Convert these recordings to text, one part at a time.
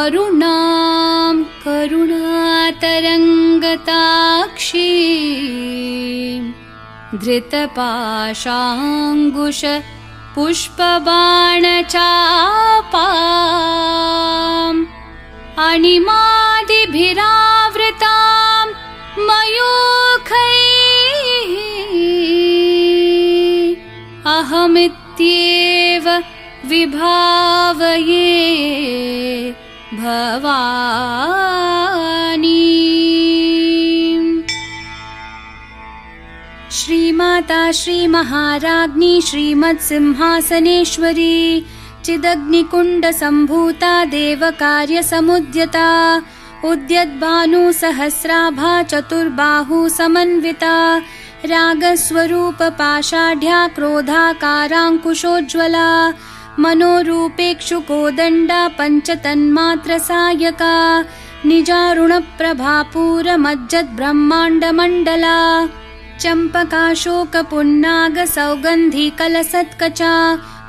अरुणां करुणातरङ्गताक्षीं धृतपाशाङ्कुशपुष्पबाणचापाम् अणिमादिभिरावृतां मयूखैः अहमित्येव विभावये भवानी। श्रीमाता श्रीमहाराज्ञी श्रीमत्सिंहासनेश्वरी चिदग्निकुण्डसम्भूता देवकार्यसमुद्यता उद्यद्भानुसहस्राभा चतुर्बाहुसमन्विता रागस्वरूपपाषाढ्या क्रोधाकाराङ्कुशोज्ज्वला मनोरूपेक्षुकोदण्डा पञ्चतन्मात्रसायका निजारुणप्रभापूरमज्जद्ब्रह्माण्डमण्डला चम्पकाशोकपुन्नागसौगन्धिकलसत्कचा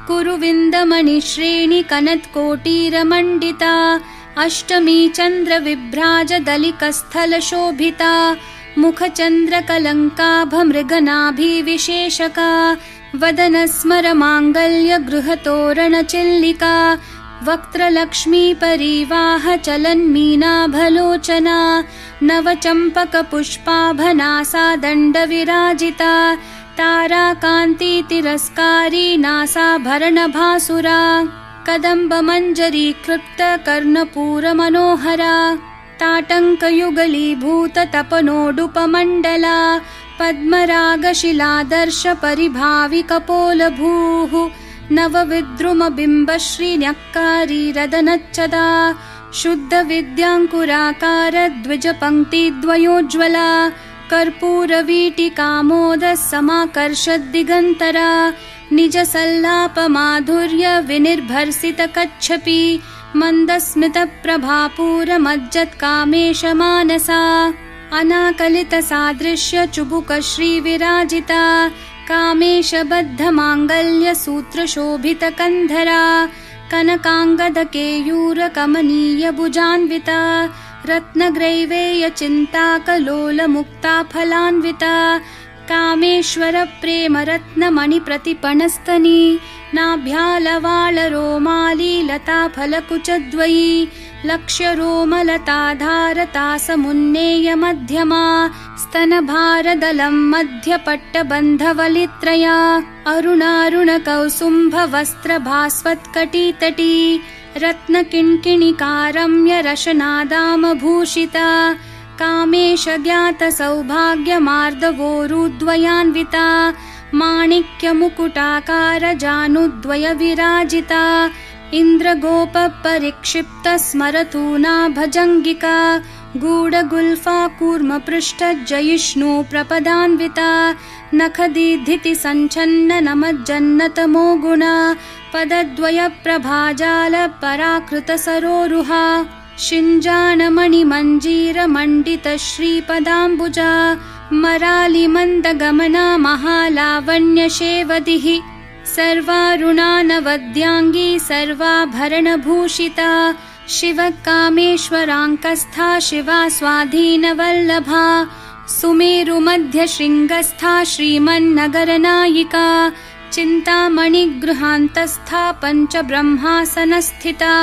कुरुविन्दमणिश्रेणिकनत्कोटीरमण्डिता अष्टमी चन्द्रविभ्राजदलिकस्थलशोभिता मुखचन्द्रकलङ्काभमृगनाभिविशेषका वदनस्मरमाङ्गल्यगृहतोरणचिल्लिका वक्त्रलक्ष्मीपरीवाहचलन्मीनाभलोचना नवचम्पकपुष्पाभनासा दण्डविराजिता ताराकान्तितिरस्कारी नासाभरणभासुरा कदम्बमञ्जरीकृप्तकर्णपूरमनोहरा ताटङ्कयुगलीभूततपनोडुपमण्डला पद्मरागशिलादर्शपरिभाविकपोलभूः नवविद्रुमबिम्बश्रीन्यक्कारीरदनच्चदा शुद्धविद्याङ्कुराकारद्विजपङ्क्तिद्वयोज्ज्वला कर्पूरवीटिकामोदसमाकर्षद्दिगन्तरा निजसल्लापमाधुर्यविनिर्भर्सितकच्छपि मन्दस्मितप्रभापूरमज्जत्कामेशमानसा अनाकलितसादृश्यचुबुकश्रीविराजिता कामेशबद्धमाङ्गल्यसूत्रशोभितकन्धरा कनकाङ्गदकेयूरकमनीयभुजान्विता रत्नग्रैवेयचिन्ताकलोलमुक्ताफलान्विता कामेश्वरप्रेमरत्नमणिप्रतिपणस्तनी नाभ्यालवालरोमालीलताफलकुचद्वयी लक्ष्यरोमलताधारतासमुन्नेयमध्यमा स्तनभारदलं मध्यपट्टबन्धवलित्रया अरुणारुणकौसुम्भवस्त्रभास्वत्कटितटी रत्नकिङ्किणिकारम्यरशनादामभूषिता कामेशज्ञातसौभाग्यमार्दवोरुद्वयान्विता माणिक्यमुकुटाकारजानुद्वयविराजिता इन्द्रगोपपरिक्षिप्तस्मरतूना भजङ्गिका गूढगुल्फा कूर्मपृष्ठजयिष्णु प्रपदान्विता नखदीधितिसञ्छन्ननमज्जन्नतमो गुणा पदद्वयप्रभाजालपराकृतसरोरुहा शिञ्जाणमणिमञ्जीरमण्डितश्रीपदाम्बुजा मरालिमन्दगमना महालावण्यशेवदिः सर्वारुणानवद्याङ्गी सर्वाभरणभूषिता शिवकामेश्वराङ्कस्था शिवा स्वाधीनवल्लभा सुमेरुमध्यशृङ्गस्था श्रीमन्नगरनायिका चिन्तामणिगृहान्तस्था पञ्चब्रह्मासनस्थिता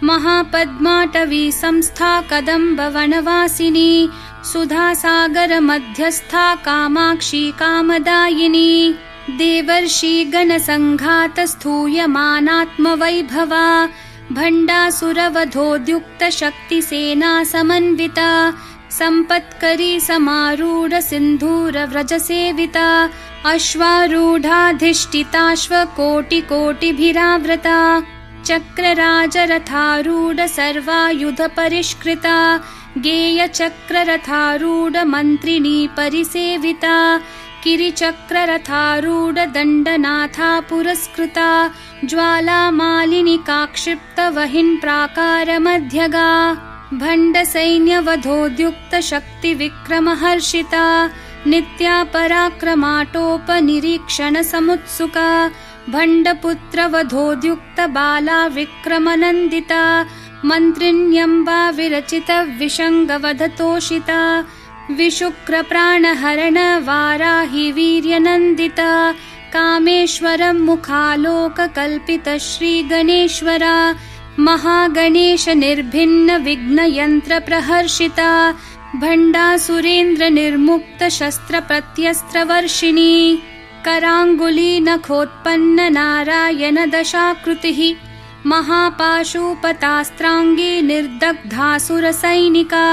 महापद्माटवी संस्था कदम्बवनवासिनी सुधासागरमध्यस्था कामाक्षी कामदायिनी देवर्षिगणसङ्घातस्थूयमानात्मवैभवा भण्डासुरवधोद्युक्तशक्तिसेना समन्विता सम्पत्करी समारूढसिन्धूरव्रजसेविता अश्वारूढाधिष्ठिताश्वकोटिकोटिभिरावृता चक्रराजरथारूढ सर्वायुधपरिष्कृता गेयचक्ररथारूढमन्त्रिणी परिसेविता किरिचक्ररथारूढदण्डनाथा पुरस्कृता ज्वालामालिनिकाक्षिप्तवहिन्प्राकारमध्यगा भण्डसैन्यवधोद्युक्तशक्तिविक्रमहर्षिता नित्या पराक्रमाटोपनिरीक्षणसमुत्सुका भण्डपुत्रवधोद्युक्तबाला विक्रमनन्दिता मन्त्रिण्यम्बा विरचित विषङ्गवधतोषिता विशुक्रप्राणहरण वाराहि वीर्यनन्दिता कामेश्वरं मुखालोककल्पित श्रीगणेश्वरा महागणेश निर्भिन्न विघ्नयन्त्र प्रहर्षिता भण्डासुरेन्द्र निर्मुक्त शस्त्र प्रत्यस्त्रवर्षिणी कराङ्गुली नखोत्पन्न नारायण दशाकृतिः महापाशुपतास्त्राङ्गी निर्दग्धासुरसैनिका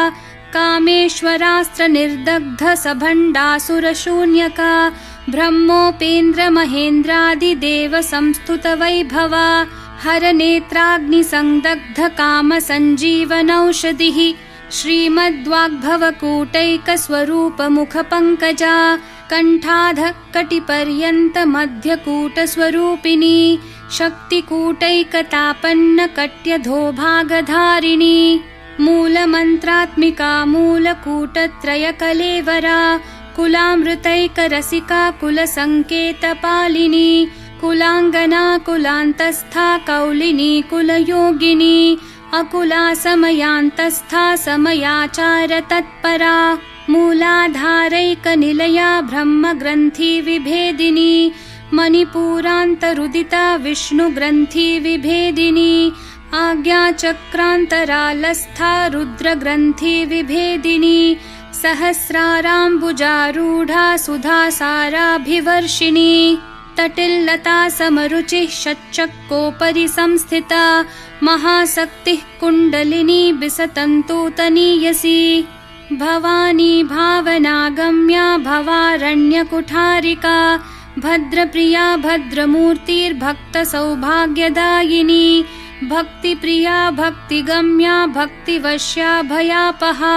कामेश्वरास्त्र निर्दग्ध सभण्डासुरशून्यका ब्रह्मोपेन्द्र महेन्द्रादिदेव संस्तुत वैभवा हरनेत्राग्निसंदग्ध काम सञ्जीवनौषधिः श्रीमद्वाग्भवकूटैकस्वरूप मुखपङ्कजा कण्ठाध कटिपर्यन्त मध्यकूटस्वरूपिणी शक्तिकूटैकतापन्न कट्यधोभागधारिणी मूलमन्त्रात्मिका मूलकूटत्रयकलेवरा कुलामृतैकरसिका कुलसङ्केतपालिनी कुलाङ्गना कुलान्तस्था कौलिनी कुलयोगिनी अकुला समयान्तस्था समयाचार तत्परा मूलाधारैकनिलया ब्रह्मग्रन्थि विभेदिनी मणिपूरान्तरुदिता विष्णुग्रन्थि विभेदिनी आज्ञाचक्रान्तरालस्था रुद्रग्रन्थि विभेदिनी सहस्राराम्बुजारूढा सुधासाराभिवर्षिणी तटिल्लता समरुचिः षट्चक्रोपरि संस्थिता महाशक्तिः कुण्डलिनी बिसतन्तूतनीयसी भवानी भावनागम्या भवारण्यकुठारिका भद्रप्रिया भद्रमूर्तिर्भक्तसौभाग्यदायिनी भक्तिप्रिया भक्तिगम्या भक्तिवश्या भयापहा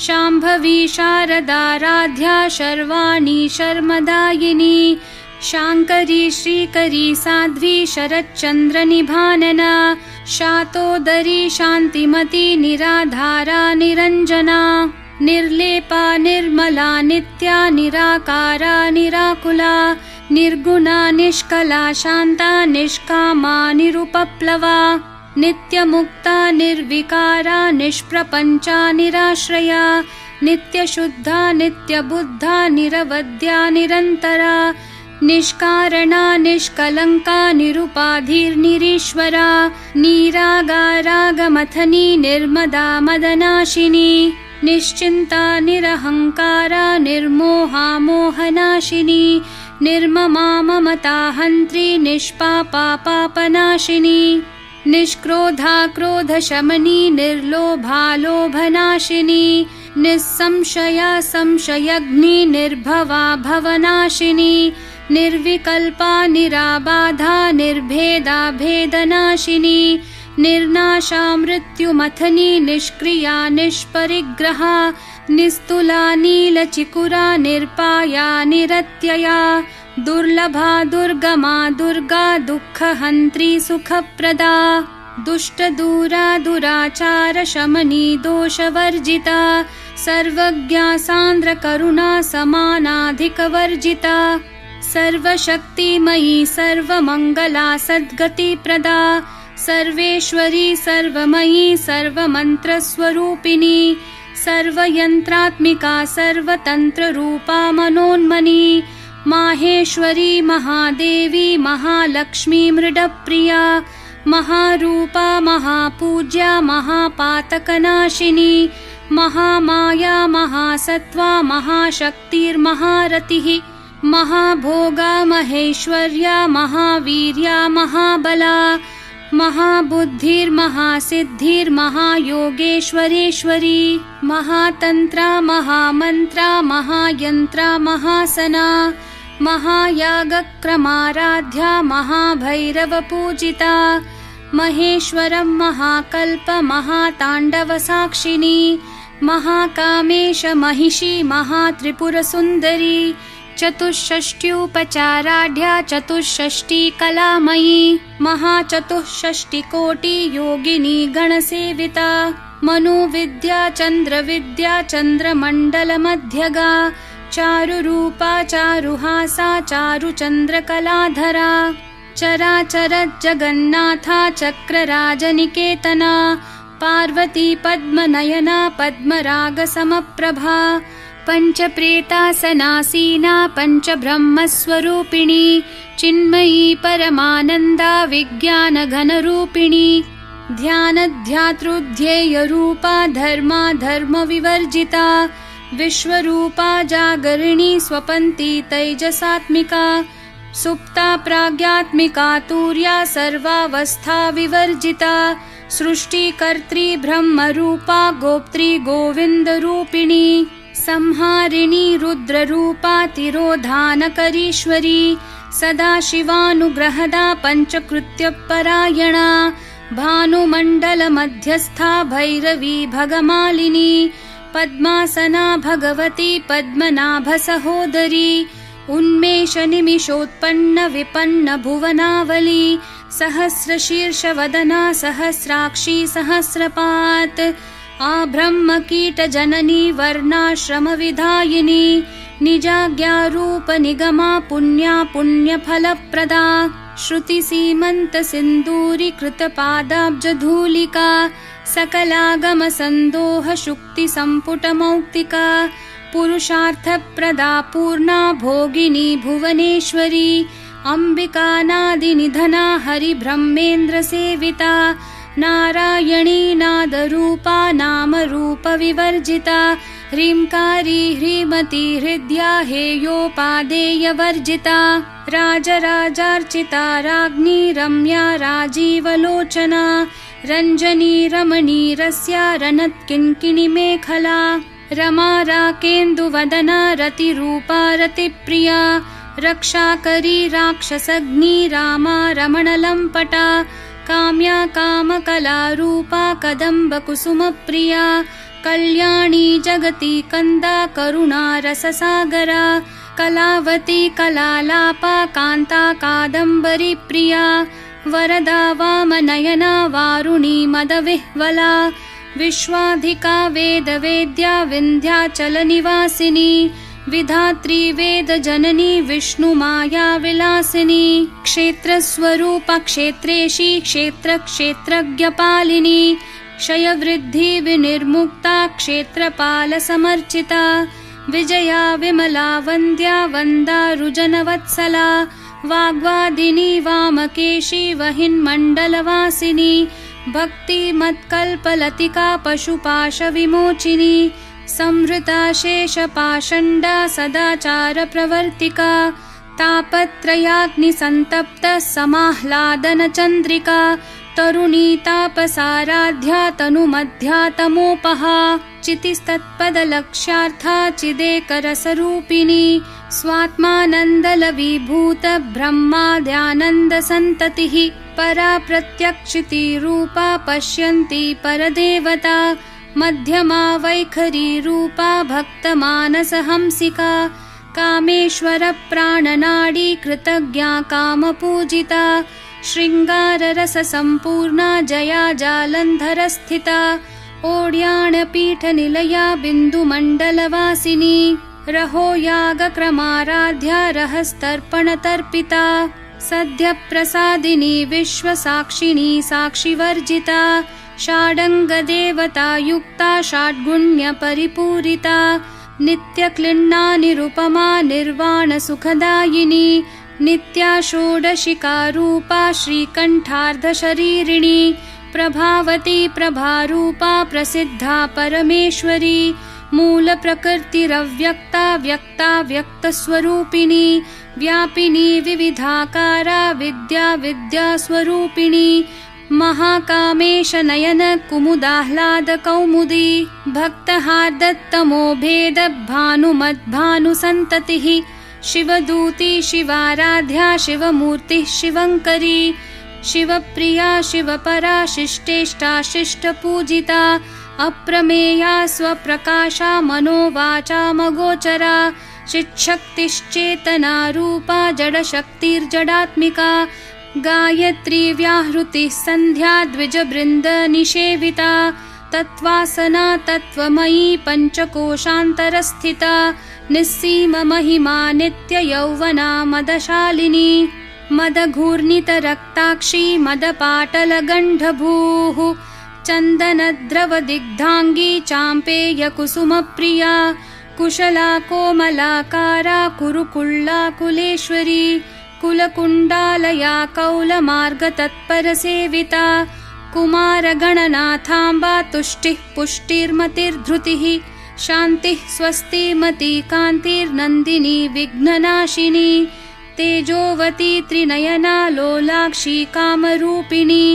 शाम्भवी शारदाराध्या शर्वाणी शर्मदायिनी शाङ्करी श्रीकरी साध्वी शरच्चन्द्रनिभानना शातोदरी शान्तिमती निराधारा निरञ्जना निर्लेपा निर्मला नित्या निराकारा निराकुला निर्गुणा निष्कला शान्ता निष्कामा निरुपप्लवा नित्यमुक्ता निर्विकारा निष्प्रपञ्चा निराश्रया नित्यशुद्धा नित्यबुद्धा निरवद्या निरन्तरा निष्कारणा निष्कलङ्का निरुपाधिर्निरीश्वरा नीरागारागमथनी निर्मदा मदनाशिनी निश्चिन्ता निरहङ्कारा निर्मोहा मोहनाशिनी निर्ममा ममता हन्त्री निष्पापा पापनाशिनी निष्क्रोधा क्रोधशमनी निर्लोभा लोभनाशिनी निस्संशया संशयग्नि निर्भवा भवनाशिनी निर्विकल्पा निराबाधा निर्भेदा भेदनाशिनी निर्नाशा मृत्युमथनी निष्क्रिया निष्परिग्रहा निस्तुला नीलचिकुरा निर्पाया निरत्यया दुर्लभा दुर्गमा दुर्गा दुःखहन्त्री सुखप्रदा दुष्टदूरा दुराचार शमनी दोषवर्जिता सर्वज्ञा सान्द्रकरुणा समानाधिकवर्जिता सर्वशक्तिमयी सर्वमङ्गला सद्गतिप्रदा सर्वेश्वरी सर्वमयी सर्वमन्त्रस्वरूपिणी सर्वयन्त्रात्मिका सर्वतन्त्ररूपा मनोन्मनी माहेश्वरी महादेवी महालक्ष्मी मृडप्रिया महारूपा महापूज्या महापातकनाशिनी महामाया महासत्त्वा महाशक्तिर्महारतिः महाभोगा महेश्वर्या महावीर्या महाबला महाबुद्धिर्महासिद्धिर्महायोगेश्वरेश्वरी महातन्त्रा महामन्त्रा महायन्त्रा महासना महायागक्रमाराध्या महाभैरवपूजिता महेश्वरं महाकल्प महाताण्डवसाक्षिणी महाकामेश महिषी महात्रिपुरसुन्दरी चतुष्षष्ट्युपचाराढ्या चतुष्षष्टिकलामयी महाचतुष्षष्टिकोटि योगिनी गणसेविता मनुविद्या चन्द्रविद्या चन्द्रमण्डलमध्यगा चारुरूपा चारुहासा चारुचन्द्रकलाधरा चराचर जगन्नाथा चक्रराजनिकेतना पार्वती पद्मनयना पद्मरागसमप्रभा पञ्चप्रेतासनासीना पञ्चब्रह्मस्वरूपिणी चिन्मयी परमानन्दा विज्ञानघनरूपिणी ध्यानध्यातृध्येयरूपा धर्मा धर्मविवर्जिता विश्वरूपा जागरिणी स्वपन्ती तैजसात्मिका सुप्ता प्राज्ञात्मिका तुर्या सर्वावस्था विवर्जिता सृष्टिकर्त्री ब्रह्मरूपा गोप्त्री गोविन्दरूपिणी संहारिणी रुद्ररूपा तिरोधानकरीश्वरी सदाशिवानुग्रहदा पञ्चकृत्यपरायणा भानुमण्डलमध्यस्था भैरवी भगमालिनी पद्मासना भगवती पद्मनाभसहोदरी उन्मेषनिमिषोत्पन्न विपन्न भुवनावली सहस्रशीर्षवदना सहस्राक्षी सहस्रपात् आब्रह्मकीटजननी वर्णाश्रमविधायिनी निजाज्ञारूपनिगमा पुण्या पुण्यफलप्रदा श्रुतिसीमन्तसिन्दूरीकृतपादाब्जधूलिका सकलागमसन्दोहशुक्तिसम्पुटमौक्तिका पुरुषार्थप्रदा पूर्णा भोगिनी भुवनेश्वरी अम्बिकानादिनिधना हरिब्रह्मेन्द्रसेविता नारायणी नादरूपा नामरूपविवर्जिता ह्रींकारी ह्रीमती हृद्या हेयोपादेयवर्जिता राजराजार्चिता राज्ञी रम्या राजीवलोचना रञ्जनी रमणीरस्या रनत्किङ्किणीमेखला रमा राकेन्दुवदना रतिरूपा रतिप्रिया रक्षाकरी राक्षसग्नी रामा रमणलम्पटा काम्या कामकलारूपा कदम्बकुसुमप्रिया कल्याणी जगती कन्दा करुणा रससागरा कलावती कलालापा कान्ता कादम्बरी प्रिया वरदा वामनयना वारुणी मदविह्वला विश्वाधिका वेदवेद्या विन्ध्याचलनिवासिनी विधात्री वेदजननी विष्णुमाया विलासिनी क्षेत्रस्वरूपा क्षेत्रेशी क्षेत्रक्षेत्रज्ञपालिनी क्षयवृद्धि विनिर्मुक्ता क्षेत्रपालसमर्चिता विजया विमला वन्द्या वन्दारुजनवत्सला वाग्वादिनी वामकेशी वहिन्मण्डलवासिनी भक्तिमत्कल्पलतिका पशुपाशविमोचिनी संहृता शेषपाषण्डा सदाचारप्रवर्तिका तापत्रयाग्निसन्तप्तः समाह्लादनचन्द्रिका तरुणी तापसाराध्या तनुमध्या तमोपहा चितिस्तत्पदलक्ष्यार्था चिदेकरसरूपिणी स्वात्मानन्दलविभूत ब्रह्माद्यानन्दसन्ततिः परा प्रत्यक्षितिरूपा पश्यन्ती परदेवता मध्यमा वैखरी रूपा भक्तमानसहंसिका कामेश्वरप्राणनाडी कृतज्ञा कामपूजिता शृङ्गाररससम्पूर्णा जया जालन्धरस्थिता ओड्याणपीठनिलया बिन्दुमण्डलवासिनी रहो यागक्रमाराध्या रहस्तर्पणतर्पिता सद्यप्रसादिनी विश्वसाक्षिणी साक्षिवर्जिता षाडङ्गदेवतायुक्ता षड्गुण्यपरिपूरिता नित्यक्लिन्ना निरुपमा निर्वाणसुखदायिनी नित्या षोडशिकारूपा श्रीकण्ठार्धशरीरिणी प्रभावती प्रभारूपा प्रसिद्धा परमेश्वरी मूलप्रकृतिरव्यक्ता व्यक्ता व्यक्तस्वरूपिणी व्यापिनी विविधाकारा विद्या विद्यास्वरूपिणी महाकामेशनयन कुमुदाह्लादकौमुदी भक्तहार्दत्तमो भेद भानुमद्भानुसन्ततिः शिवदूती शिवाराध्या शिवमूर्तिः शिवङ्करी शिवप्रिया शिवपरा शिष्टेष्टा शिष्टपूजिता अप्रमेया स्वप्रकाशा मनोवाचामगोचरा चिच्छक्तिश्चेतना रूपा जडशक्तिर्जडात्मिका गायत्री व्याहृतिः सन्ध्या द्विजबृन्दनिषेविता तत्त्वासना तत्त्वमयी पञ्चकोशान्तरस्थिता निस्सीममहिमा नित्ययौवना मदशालिनी मदघूर्णितरक्ताक्षी मदपाटलगण्डभूः चन्दनद्रवदिग्धाङ्गी चाम्पेयकुसुमप्रिया कुशला कोमलाकारा कुरुकुल्लाकुलेश्वरी कुलकुण्डालया कौलमार्गतत्परसेविता कुमारगणनाथाम्बा तुष्टिः पुष्टिर्मतिर्धृतिः शान्तिः स्वस्तिमती कान्तिर्नन्दिनी विघ्ननाशिनी तेजोवती त्रिनयना लोलाक्षी कामरूपिणी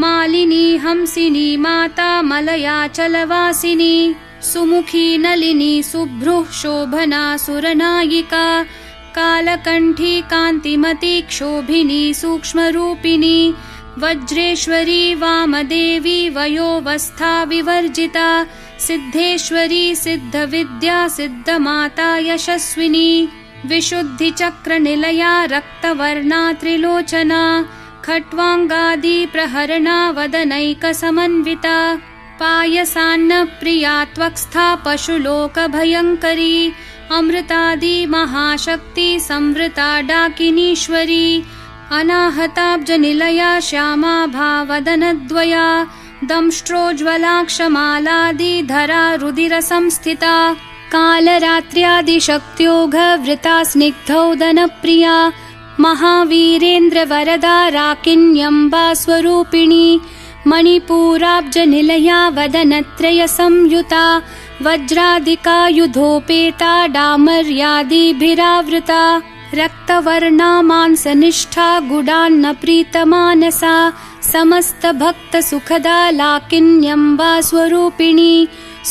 मालिनी हंसिनी माता मलयाचलवासिनी सुमुखी नलिनी सुभ्रुः शोभना सुरनायिका कालकण्ठी कान्तिमती क्षोभिनी सूक्ष्मरूपिणी वज्रेश्वरी वामदेवी वयोवस्था विवर्जिता सिद्धेश्वरी सिद्धविद्या सिद्धमाता यशस्विनी विशुद्धिचक्रनिलया रक्तवर्णा त्रिलोचना खट्वाङ्गादि प्रहरणा वदनैकसमन्विता पायसान्नप्रिया त्वक्स्था पशुलोकभयङ्करी अमृतादि महाशक्ति संवृता डाकिनीश्वरी अनाहताब्जनिलया श्यामा भावदनद्वया दंष्ट्रोज्ज्वलाक्षमालादिधरा रुधिरसंस्थिता कालरात्र्यादिशक्त्योघवृता स्निग्धौदनप्रिया महावीरेन्द्रवरदा राकिन्यम्बा स्वरूपिणी मणिपूराब्जनिलया वदनत्रयसंयुता वज्रादिकायुधोपेता डामर्यादिभिरावृता रक्तवर्णा मांसनिष्ठा गुडान्नप्रीतमानसा समस्तभक्तसुखदा लाकिन्यम्बा स्वरूपिणी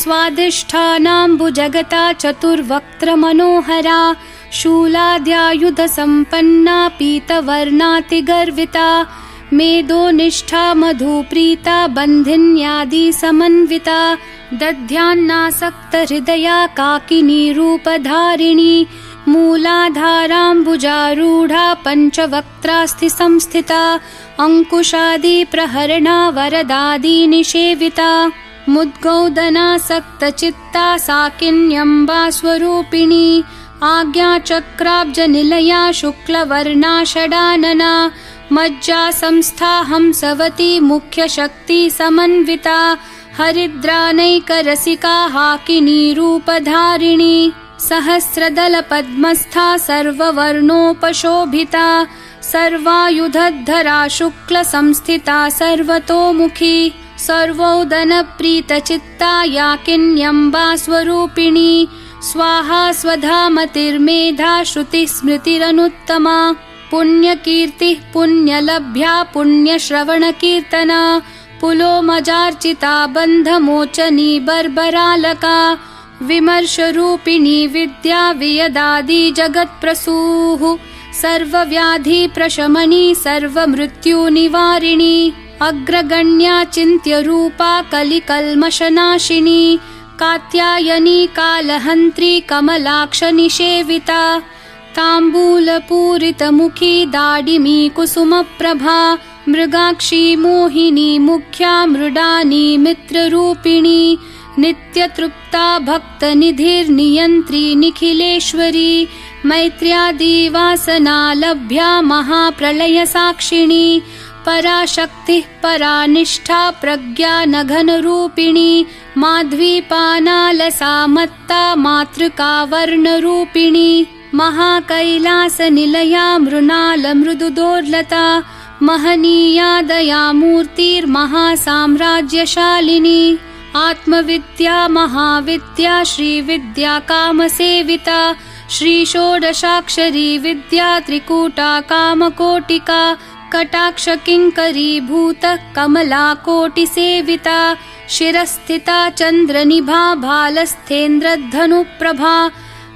स्वादिष्ठानाम्बुजगता चतुर्वक्त्रमनोहरा शूलाद्यायुधसम्पन्ना पीतवर्णातिगर्विता मेदोनिष्ठा मधुप्रीता बन्धिन्यादिसमन्विता दध्यान्नासक्तहृदया काकिनी रूपधारिणी मूलाधाराम्बुजारूढा पञ्चवक्त्रास्थिसंस्थिता अङ्कुशादिप्रहरणा वरदादिनिषेविता मुद्गौदनासक्तचित्ता साकिन्यम्बा स्वरूपिणी आज्ञाचक्राब्जनिलया शुक्लवर्णा षडानना मज्जा संस्था हंसवती मुख्यशक्ति समन्विता हरिद्रानैकरसिका हाकिनी रूपधारिणी सहस्रदलपद्मस्था सर्ववर्णोपशोभिता सर्वायुधधरा शुक्लसंस्थिता सर्वतोमुखी सर्वोदनप्रीतचित्ता याकिन्यम्बा स्वरूपिणी स्वाहा स्वधामतिर्मेधा श्रुतिस्मृतिरनुत्तमा पुण्यकीर्तिः पुण्यलभ्या पुण्यश्रवणकीर्तना पुलोमजार्चिता बन्धमोचनी बर्बरालका विमर्शरूपिणी विद्या वियदादि जगत्प्रसूः सर्वव्याधिप्रशमनी सर्वमृत्युनिवारिणी अग्रगण्या चिन्त्यरूपा कलिकल्मषनाशिनी कात्यायनी कालहन्त्री कमलाक्षनिषेविता ताम्बूलपूरितमुखी दाडिमी कुसुमप्रभा मृगाक्षी मोहिनी मुख्या मृडानी मित्ररूपिणी नित्यतृप्ता भक्तनिधिर्नियन्त्री निखिलेश्वरी मैत्र्यादिवासनालभ्या महाप्रलयसाक्षिणी पराशक्तिः परानिष्ठा प्रज्ञा नघनरूपिणी माध्वीपानालसा मत्ता मातृका वर्णरूपिणी महाकैलासनिलया मृणालमृदुदोर्लता महनीया दयामूर्तिर्महासाम्राज्यशालिनी आत्मविद्या महाविद्या श्रीविद्या कामसेविता श्रीषोडशाक्षरी विद्या त्रिकूटा कामकोटिका कटाक्षकिङ्करीभूतः कमलाकोटिसेविता शिरस्थिता चन्द्रनिभा भालस्थेन्द्रधनुप्रभा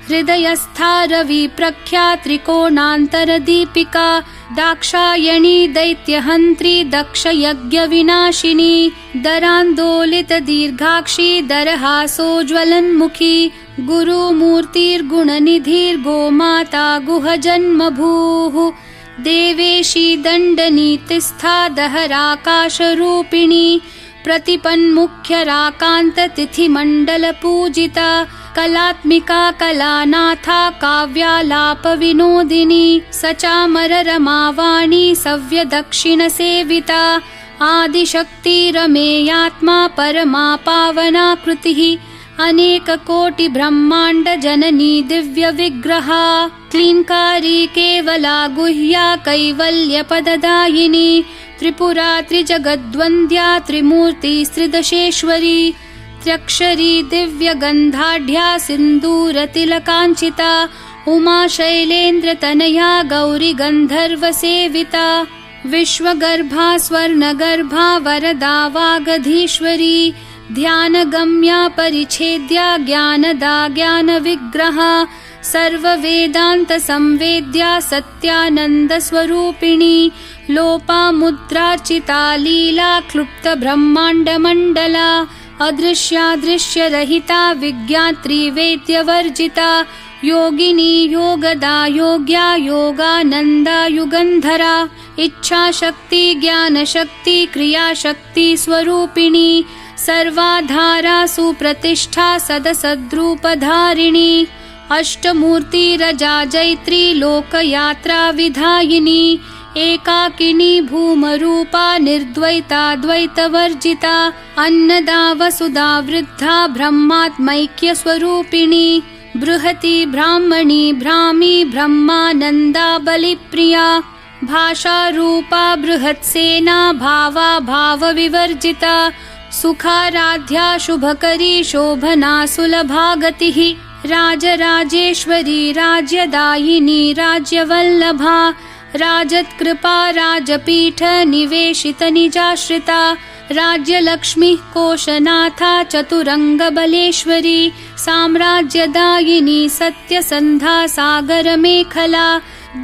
हृदयस्था रविप्रख्या त्रिकोणान्तरदीपिका दाक्षायणी दैत्यहन्त्री दक्षयज्ञविनाशिनी दरान्दोलितदीर्घाक्षी दरहासोज्ज्वलन्मुखी गुरुमूर्तिर्गुणनिधिर्गोमाता गुहजन्मभूः देवेशी दण्डनीतिस्था दहराकाशरूपिणी प्रतिपन्मुख्यराकान्ततिथिमण्डलपूजिता कलात्मिका कलानाथा काव्यालापविनोदिनी सचामररमावाणी सव्यदक्षिणसेविता आदिशक्तिरमेयात्मा परमा पावनाकृतिः अनेककोटिब्रह्माण्डजननी दिव्यविग्रहा क्लीङ्कारी केवला गुह्या कैवल्यपददायिनी त्रिपुरा त्रिजगद्वन्द्या त्रिमूर्तिस्त्रिदशेश्वरी त्र्यक्षरी दिव्यगन्धाढ्या सिन्दूरतिलकाञ्चिता उमा शैलेन्द्रतनया गौरी गन्धर्वसेविता विश्वगर्भा स्वर्णगर्भा वरदा वागधीश्वरी ध्यानगम्या परिच्छेद्या ज्ञानदा ज्ञानविग्रहा सर्ववेदान्तसंवेद्या सत्यानन्दस्वरूपिणी लोपामुद्रार्चिता लीला क्लुप्तब्रह्माण्डमण्डला अदृश्यादृश्यरहिता विज्ञात्री वेद्यवर्जिता योगिनी योगदा योग्या योगानन्दा युगन्धरा इच्छाशक्ति ज्ञानशक्ति क्रियाशक्ति स्वरूपिणी सर्वाधारा सुप्रतिष्ठा सदसद्रूपधारिणी अष्टमूर्तिरजा जैत्री लोकयात्रा विधायिनी एकाकिनी भूमरूपा निर्द्वैता द्वैतवर्जिता अन्नदा वसुधा वृद्धा ब्रह्मात्मैक्यस्वरूपिणी बृहती ब्राह्मणी भ्रामी ब्रह्मानन्दा बलिप्रिया भाषारूपा बृहत्सेना भावा भावविवर्जिता सुखाराध्या शुभकरी शोभना सुलभा गतिः राजराजेश्वरी राज्यदायिनी राज्यवल्लभा राजत्कृपा राजपीठ निवेशित निजाश्रिता राज्यलक्ष्मीः कोशनाथा चतुरङ्गबलेश्वरी साम्राज्यदायिनी सत्यसन्धा सागरमेखला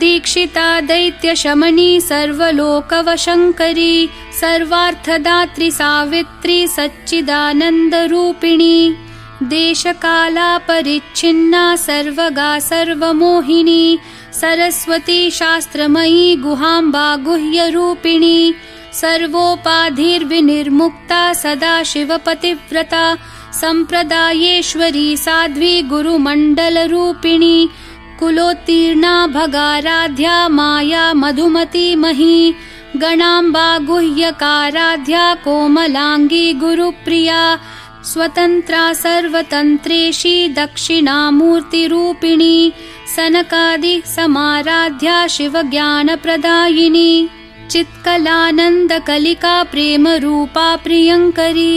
दीक्षिता दैत्यशमनी सर्वलोकवशङ्करी सर्वार्थदात्री सावित्री सच्चिदानन्दरूपिणी देशकाला परिच्छिन्ना सर्वगा सर्वमोहिनी सरस्वती शास्त्रमयी गुहाम्बा गुह्यरूपिणी सर्वोपाधिर्विनिर्मुक्ता सदाशिवपतिव्रता सम्प्रदायेश्वरी साध्वी गुरुमण्डलरूपिणी कुलोत्तीर्णा भगाराध्या माया मधुमती मही गणाम्बा गुह्यकाराध्या कोमलांगी गुरुप्रिया स्वतन्त्रा सर्वतन्त्रेशी दक्षिणामूर्तिरूपिणी सनकादि समाराध्या शिवज्ञानप्रदायिनी चित्कलानन्दकलिका प्रेमरूपा प्रियङ्करी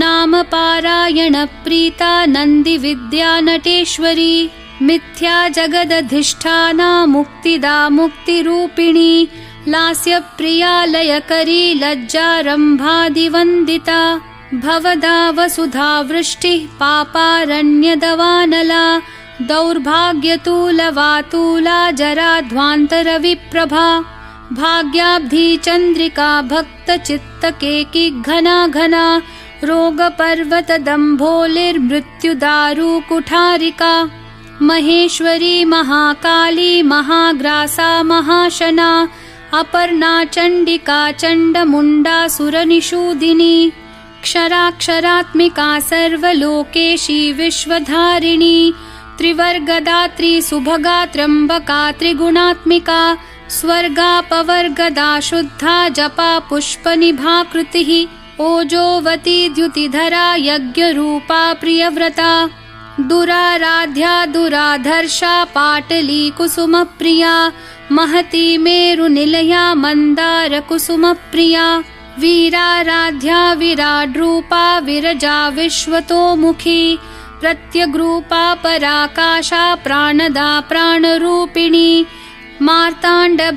नामपारायणप्रीता नन्दिविद्या नटेश्वरी मिथ्या जगदधिष्ठाना मुक्तिदा मुक्तिरूपिणी लास्यप्रिया लयकरी लज्जारम्भादिवन्दिता भवदा वसुधा वृष्टिः पापारण्यदवानला दौर्भाग्यतूलवातूला जराध्वान्तरविप्रभा भाग्याब्धी चन्द्रिका भक्तचित्तकेकी घना घना रोगपर्वतदम्भोलिर्मृत्युदारुकुठारिका महेश्वरी महाकाली महाग्रासा महाशना अपर्णा चण्डिका चण्डमुण्डा सुरनिषूदिनी क्षराक्षरात्मिका सर्वलोकेशी विश्वधारिणी त्रिवर्गदात्री सुभगा त्र्यम्बका त्रिगुणात्मिका स्वर्गापवर्गदा शुद्धा जपा पुष्पनिभाकृतिः ओजोवती द्युतिधरा यज्ञरूपा प्रियव्रता दुराराध्या दुराधर्षा पाटली कुसुमप्रिया महती मेरुनिलया मन्दारकुसुमप्रिया वीराराध्या विराड्रूपा विरजा विश्वतोमुखी प्रत्यग्रूपा पराकाशा प्राणदा प्राणरूपिणी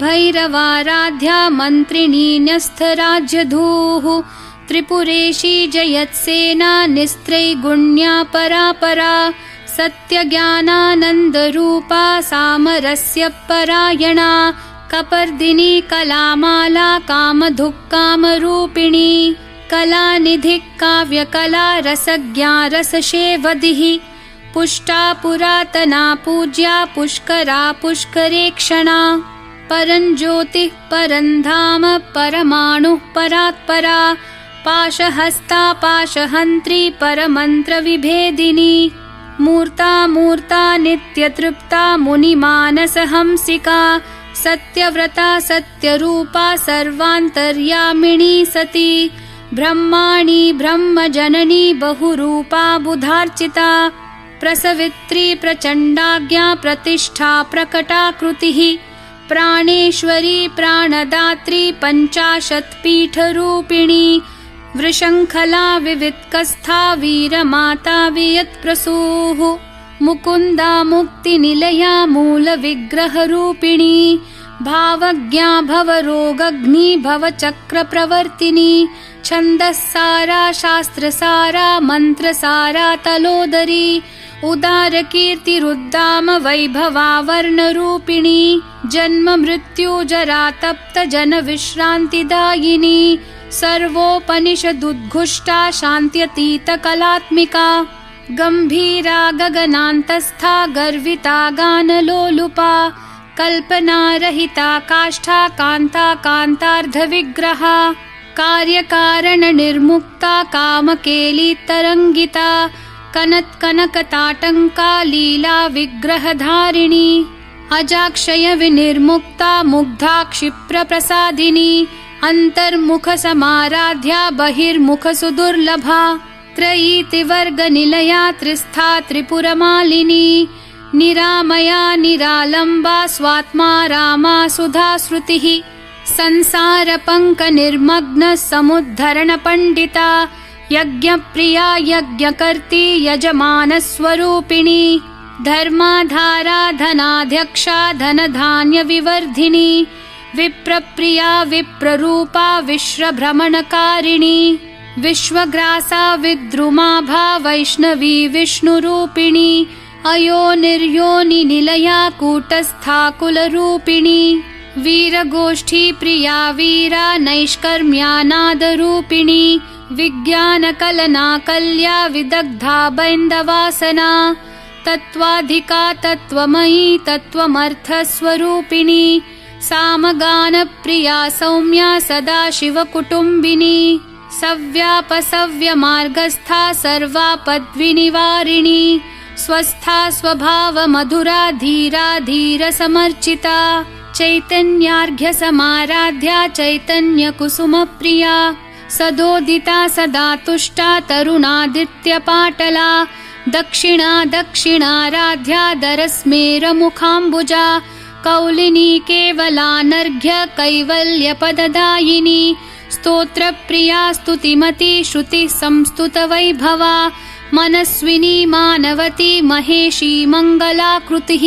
मार्ताण्डभैरवाराध्या मन्त्रिणी न्यस्तराज्यधूः त्रिपुरेशी जयत्सेना निस्त्रैगुण्या परापरा सत्यज्ञानानन्दरूपा सामरस्यपरायणा कपर्दिनी कलामाला कामधुक्कामरूपिणी कलानिधिः काव्यकला रसज्ञा रसशेवधिः पुष्टा पुरातना पूज्या पुष्करा पुष्करेक्षणा परञ्ज्योतिः परन्धाम परमाणुः परात्परा पाशहस्ता पाशहन्त्री परमन्त्रविभेदिनी मूर्ता मूर्ता नित्यतृप्ता मुनिमानसहंसिका सत्यव्रता सत्यरूपा सर्वान्तर्यामिणी सती ब्रह्माणि ब्रह्मजननी बहुरूपा बुधार्चिता प्रसवित्री प्रचण्डाज्ञा प्रतिष्ठा प्रकटाकृतिः प्राणेश्वरी प्राणदात्री पञ्चाशत्पीठरूपिणी वृषङ्खला विवित्कस्था वीरमाता वियत्प्रसूः मुकुन्दा मुक्तिनिलया मूलविग्रहरूपिणी भावज्ञा भवरोगग्नि भवचक्रप्रवर्तिनी छन्दस्सारा शास्त्रसारा मन्त्रसारा तलोदरी उदारकीर्तिरुद्दाम वैभवा वर्णरूपिणी जन्म मृत्यु जरा तप्त जनविश्रान्तिदायिनी सर्वोपनिषदुद्घुष्टा शान्त्यतीतकलात्मिका गम्भीरा गगनान्तस्था गर्विता गानलोलुपा कल्पनारहिता काष्ठा कान्ता कान्तार्धविग्रहा कार्यकारणनिर्मुक्ता कामकेलितरङ्गिता कनत्कनकताटङ्का लीला विग्रहधारिणी अजाक्षय विनिर्मुक्ता मुग्धा क्षिप्रप्रसादिनी अन्तर्मुखसमाराध्या बहिर्मुखसुदुर्लभा त्रयीतिवर्गनिलया त्रिस्था त्रिपुरमालिनी निरामया निरालम्बा स्वात्मा रामा सुधाश्रुतिः संसारपङ्कनिर्मग्न समुद्धरणपण्डिता यज्ञप्रिया यज्ञकर्त्री यजमानस्वरूपिणी धर्माधारा धनाध्यक्षा धनधान्यविवर्धिनी विप्रप्रिया विप्ररूपा विश्वभ्रमणकारिणी विश्वग्रासा विद्रुमाभा वैष्णवी विष्णुरूपिणी अयोनिर्योनिनिलया कूटस्था कुलरूपिणी वीरगोष्ठी प्रिया वीरा नैष्कर्म्यानादरूपिणी विज्ञानकलनाकल्या विदग्धा बैन्दवासना तत्त्वाधिका तत्त्वमयी तत्त्वमर्थस्वरूपिणी सामगानप्रिया सौम्या सदाशिवकुटुम्बिनी सव्यापसव्यमार्गस्था सर्वापद्विनिवारिणी स्वस्था स्वभावमधुरा धीरा धीरसमर्चिता चैतन्यार्घ्यसमाराध्या चैतन्यकुसुमप्रिया सदोदिता सदा तुष्टा तरुणादित्यपाटला दक्षिणा दक्षिणाराध्या दरस्मेरमुखाम्बुजा कौलिनी केवलानर्घ्य कैवल्यपददायिनी स्तोत्रप्रिया स्तुतिमती श्रुतिः संस्तुतवैभवा मनस्विनी मानवती महेशी मङ्गलाकृतिः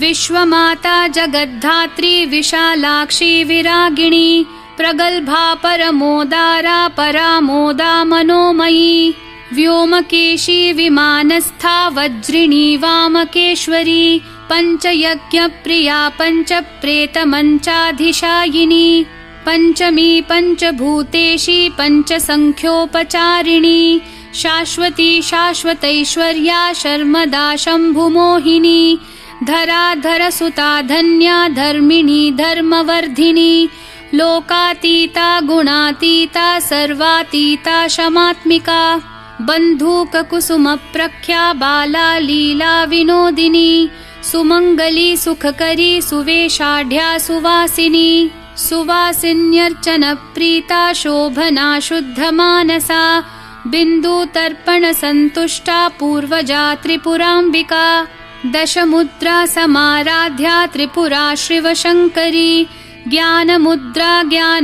विश्वमाता जगद्धात्री विशालाक्षी विरागिणी प्रगल्भा परमोदारा परामोदा मनोमयी व्योमकेशी विमानस्था वज्रिणी वामकेश्वरी पञ्चयज्ञप्रिया पञ्चप्रेतमञ्चाधिशायिनी पञ्चमी पञ्चभूतेशी पञ्चसङ्ख्योपचारिणी शाश्वती शाश्वतैश्वर्या शर्मदा शम्भुमोहिनी धराधरसुता धन्या धर्मिणी धर्मवर्धिनी लोकातीता गुणातीता सर्वातीता शमात्मिका बन्धूककुसुमप्रख्या बाला लीला विनोदिनी सुमङ्गली सुखकरी सुवेशाढ्या सुवासिनी सुवासिन्यर्चनप्रीता शोभना शुद्धमानसा बिन्दुतर्पणसन्तुष्टा पूर्वजा त्रिपुराम्बिका दशमुद्रा समाराध्या त्रिपुरा शिवशङ्करी ज्ञानमुद्रा ज्ञान